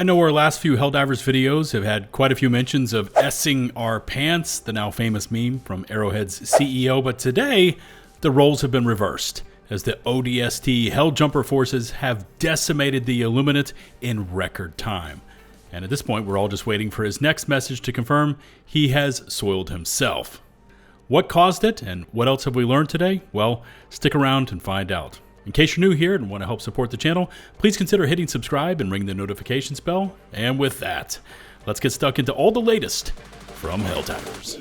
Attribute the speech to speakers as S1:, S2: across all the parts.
S1: I know our last few Helldivers videos have had quite a few mentions of essing our pants, the now famous meme from Arrowhead's CEO, but today the roles have been reversed as the ODST Helljumper forces have decimated the Illuminate in record time. And at this point, we're all just waiting for his next message to confirm he has soiled himself. What caused it, and what else have we learned today? Well, stick around and find out. In case you're new here and want to help support the channel, please consider hitting subscribe and ring the notifications bell. And with that, let's get stuck into all the latest from Helldivers.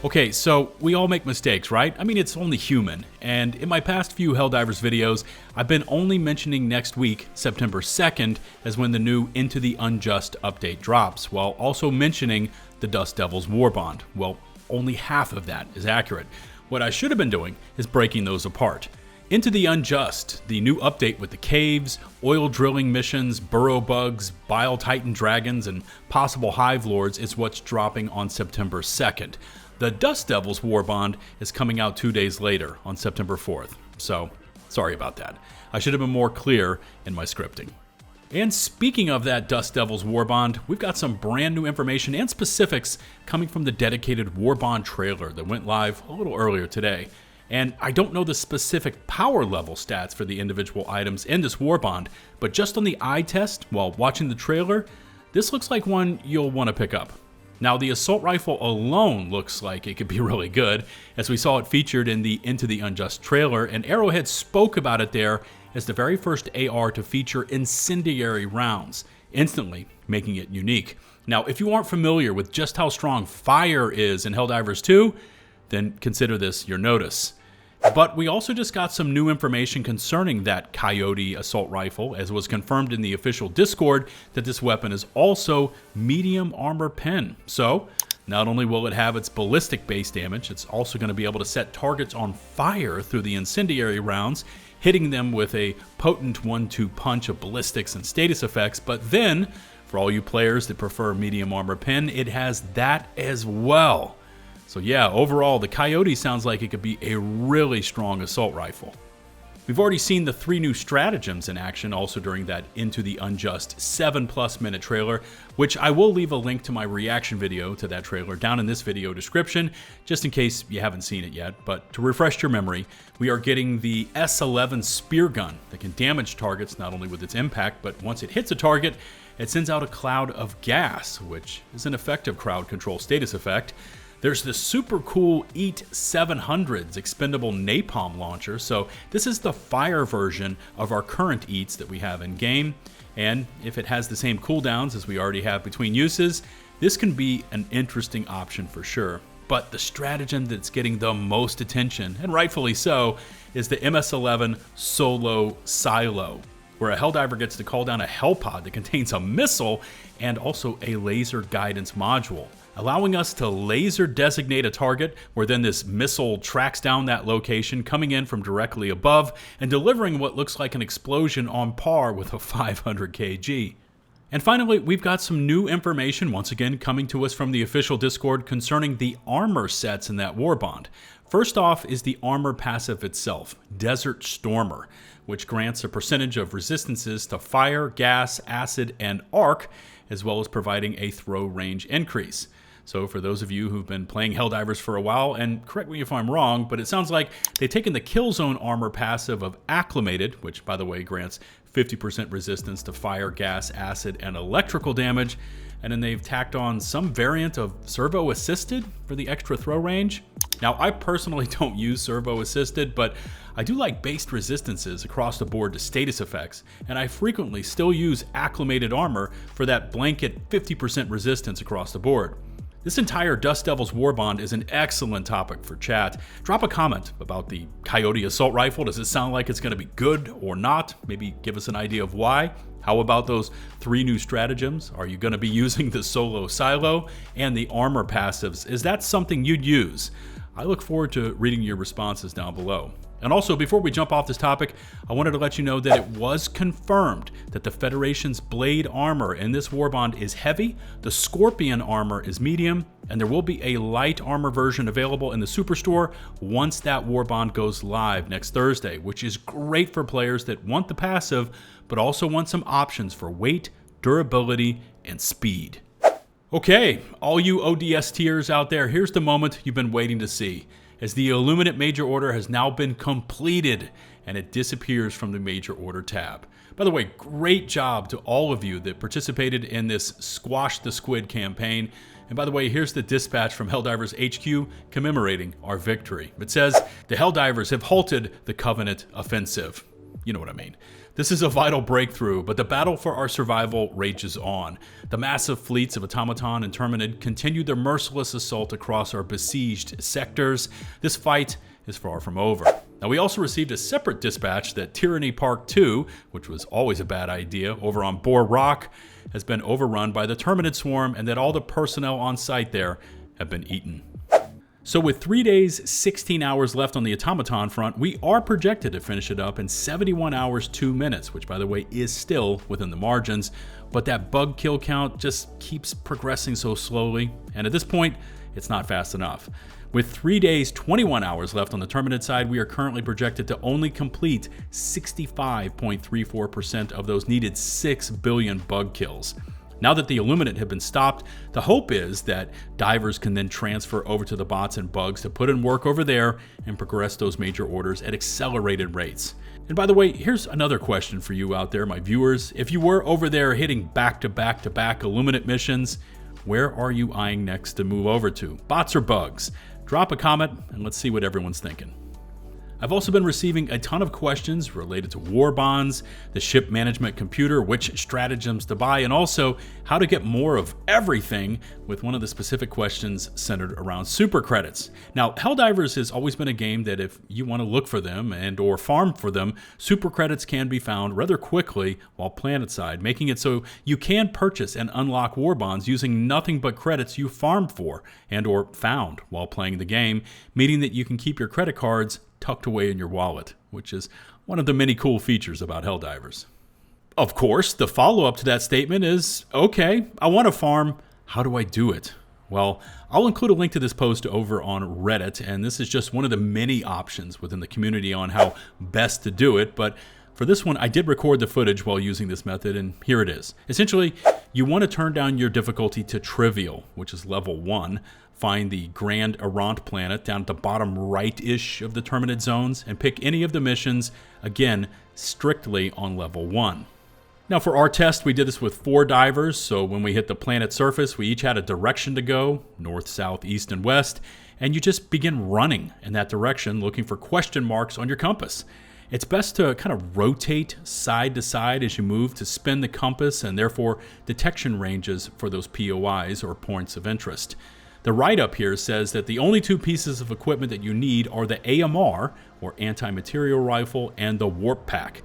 S1: Okay, so we all make mistakes, right? I mean, it's only human. And in my past few Helldivers videos, I've been only mentioning next week, September 2nd, as when the new Into the Unjust update drops, while also mentioning the Dust Devils Warbond. Well, only half of that is accurate. What I should have been doing is breaking those apart. Into the Unjust, the new update with the caves, oil drilling missions, burrow bugs, bile titan dragons, and possible hive lords is what's dropping on September 2nd. The Dust Devils Warbond is coming out 2 days later on September 4th, so sorry about that. I should have been more clear in my scripting. And speaking of that Dust Devils Warbond, we've got some brand new information and specifics coming from the dedicated Warbond trailer that went live a little earlier today. And I don't know the specific power level stats for the individual items in this Warbond, but just on the eye test while watching the trailer, this looks like one you'll want to pick up. Now, the assault rifle alone looks like it could be really good, as we saw it featured in the Into the Unjust trailer, and Arrowhead spoke about it there as the very first AR to feature incendiary rounds, instantly making it unique. Now, if you aren't familiar with just how strong fire is in Helldivers 2, then consider this your notice. But we also just got some new information concerning that Coyote assault rifle, as was confirmed in the official Discord that this weapon is also medium armor pen. So, not only will it have its ballistic base damage, it's also going to be able to set targets on fire through the incendiary rounds, hitting them with a potent 1-2 punch of ballistics and status effects. But then, for all you players that prefer medium armor pen, it has that as well. So yeah, overall, the Coyote sounds like it could be a really strong assault rifle. We've already seen the 3 new stratagems in action also during that Into the Unjust 7+ minute trailer, which I will leave a link to my reaction video to that trailer down in this video description, just in case you haven't seen it yet. But to refresh your memory, we are getting the S11 spear gun that can damage targets not only with its impact, but once it hits a target, it sends out a cloud of gas, which is an effective crowd control status effect. There's the super cool 𝗵𝗃700's expendable napalm launcher, so this is the fire version of our current 𝗵𝗃s that we have in game, and if it has the same cooldowns as we already have between uses, this can be an interesting option for sure. But the stratagem that's getting the most attention, and rightfully so, is the MS-11 Solo Silo, where a Helldiver gets to call down a hell pod that contains a missile and also a laser guidance module, allowing us to laser designate a target, where then this missile tracks down that location, coming in from directly above and delivering what looks like an explosion on par with a 500 kg. And finally, we've got some new information once again coming to us from the official Discord concerning the armor sets in that Warbond. First off is the armor passive itself, Desert Stormer, which grants a percentage of resistances to fire, gas, acid, and arc, as well as providing a throw range increase. So for those of you who've been playing Helldivers for a while, and correct me if I'm wrong, but it sounds like they've taken the Killzone armor passive of Acclimated, which by the way grants 50% resistance to fire, gas, acid, and electrical damage, and then they've tacked on some variant of Servo Assisted for the extra throw range. Now, I personally don't use Servo Assisted, but I do like based resistances across the board to status effects, and I frequently still use Acclimated armor for that blanket 50% resistance across the board. This entire Dust Devils Warbond is an excellent topic for chat. Drop a comment about the Coyote assault rifle. Does it sound like it's going to be good or not? Maybe give us an idea of why. How about those 3 new stratagems? Are you going to be using the Solo Silo and the armor passives? Is that something you'd use? I look forward to reading your responses down below. And also, before we jump off this topic, I wanted to let you know that it was confirmed that the Federation's blade armor in this Warbond is heavy, the Scorpion armor is medium, and there will be a light armor version available in the Superstore once that Warbond goes live next Thursday, which is great for players that want the passive, but also want some options for weight, durability, and speed. Okay, all you ODSTers out there, here's the moment you've been waiting to see, as the Illuminate Major Order has now been completed and it disappears from the Major Order tab. By the way, great job to all of you that participated in this Squash the Squid campaign. And by the way, here's the dispatch from Helldivers HQ commemorating our victory. It says, the Helldivers have halted the Covenant offensive. You know what I mean. This is a vital breakthrough, but the battle for our survival rages on. The massive fleets of 𝗛𝗏𝗃 and Terminid continue their merciless assault across our besieged sectors. This fight is far from over. Now, we also received a separate dispatch that Tyranny Park 2, which was always a bad idea, over on Boar Rock, has been overrun by the Terminid swarm and that all the personnel on site there have been eaten. So with 3 days, 16 hours left on the 𝗛𝗏𝗃 front, we are projected to finish it up in 71 hours, 2 minutes, which by the way is still within the margins, but that bug kill count just keeps progressing so slowly, and at this point, it's not fast enough. With 3 days, 21 hours left on the Terminid side, we are currently projected to only complete 65.34% of those needed 6 billion bug kills. Now that the Illuminate have been stopped, the hope is that divers can then transfer over to the bots and bugs to put in work over there and progress those major orders at accelerated rates. And by the way, here's another question for you out there, my viewers. If you were over there hitting back-to-back-to-back Illuminate missions, where are you eyeing next to move over to? Bots or bugs? Drop a comment and let's see what everyone's thinking. I've also been receiving a ton of questions related to Warbonds, the ship management computer, which stratagems to buy, and also how to get more of everything, with one of the specific questions centered around super credits. Now, Helldivers has always been a game that if you want to look for them and or farm for them, super credits can be found rather quickly while planetside, making it so you can purchase and unlock Warbonds using nothing but credits you farmed for and or found while playing the game, meaning that you can keep your credit cards tucked away in your wallet, which is one of the many cool features about Helldivers. Of course, the follow-up to that statement is, okay, I want to farm, how do I do it? Well, I'll include a link to this post over on Reddit, and this is just one of the many options within the community on how best to do it, but for this one, I did record the footage while using this method, and here it is. Essentially, you want to turn down your difficulty to trivial, which is level 1, find the Grand Errant planet down at the bottom right-ish of the Terminid zones, and pick any of the missions, again, strictly on level 1. Now for our test, we did this with 4 divers, so when we hit the planet surface, we each had a direction to go, north, south, east, and west, and you just begin running in that direction looking for question marks on your compass. It's best to kind of rotate side to side as you move to spin the compass and therefore detection ranges for those POIs or points of interest. The write-up here says that the only 2 pieces of equipment that you need are the AMR, or anti-material rifle, and the warp pack.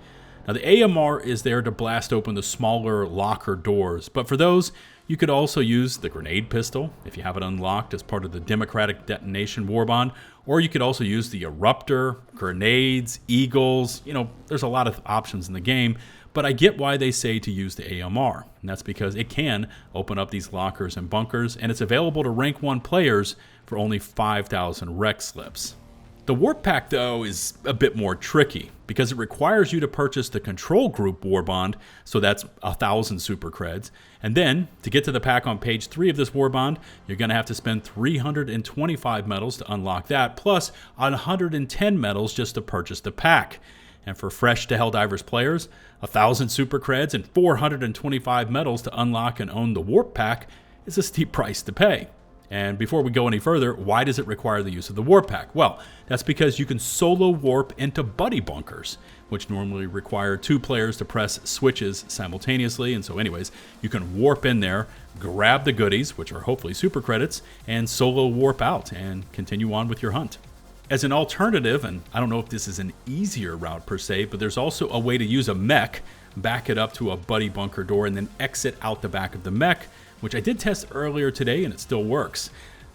S1: Now the AMR is there to blast open the smaller locker doors, but for those, you could also use the grenade pistol, if you have it unlocked as part of the Democratic Detonation Warbond, or you could also use the Eruptor, grenades, eagles, there's a lot of options in the game, but I get why they say to use the AMR, and that's because it can open up these lockers and bunkers, and it's available to rank 1 players for only 5,000 rec slips. The warp pack, though, is a bit more tricky because it requires you to purchase the control group Warbond, so that's 1,000 super creds. And then, to get to the pack on page 3 of this Warbond, you're going to have to spend 325 medals to unlock that, plus 110 medals just to purchase the pack. And for fresh to Helldivers players, 1,000 super creds and 425 medals to unlock and own the warp pack is a steep price to pay. And before we go any further, why does it require the use of the warp pack? Well, that's because you can solo warp into buddy bunkers, which normally require 2 players to press switches simultaneously. And so anyways, you can warp in there, grab the goodies, which are hopefully super credits, and solo warp out and continue on with your hunt. As an alternative, and I don't know if this is an easier route per se, but there's also a way to use a mech, back it up to a buddy bunker door, and then exit out the back of the mech, which I did test earlier today and it still works.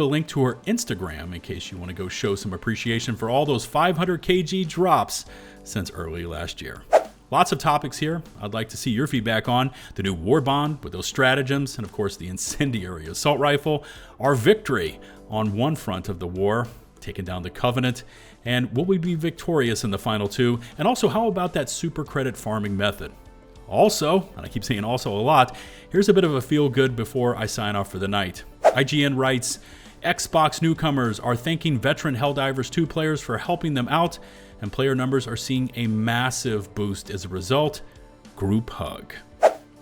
S1: leave a link to her Instagram in case you want to go show some appreciation for all those 500 kg drops since early last year. Lots of topics here I'd like to see your feedback on. The new Warbond with those stratagems, and of course the incendiary assault rifle. Our victory on one front of the war, taking down the Covenant. And will we be victorious in the final two? And also, how about that super credit farming method? Also, and I keep saying also a lot, here's a bit of a feel-good before I sign off for the night. IGN writes, Xbox newcomers are thanking veteran Helldivers 2 players for helping them out, and player numbers are seeing a massive boost as a result. Group hug.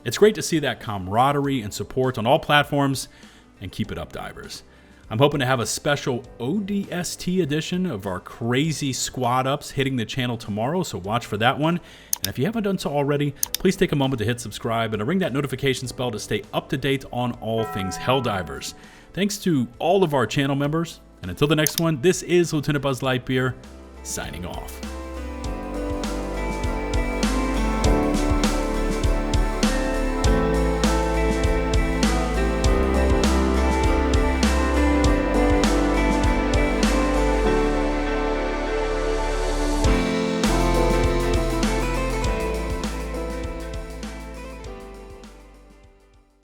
S1: It's great to see that camaraderie and support on all platforms, and keep it up, divers. I'm hoping to have a special ODST edition of our crazy squad ups hitting the channel tomorrow, so watch for that one. And if you haven't done so already, please take a moment to hit subscribe and to ring that notifications bell to stay up to date on all things Helldivers. Thanks to all of our channel members, and until the next one, this is 𝗛𝗲𝗹𝗶𝘃𝗀𝗃 signing off.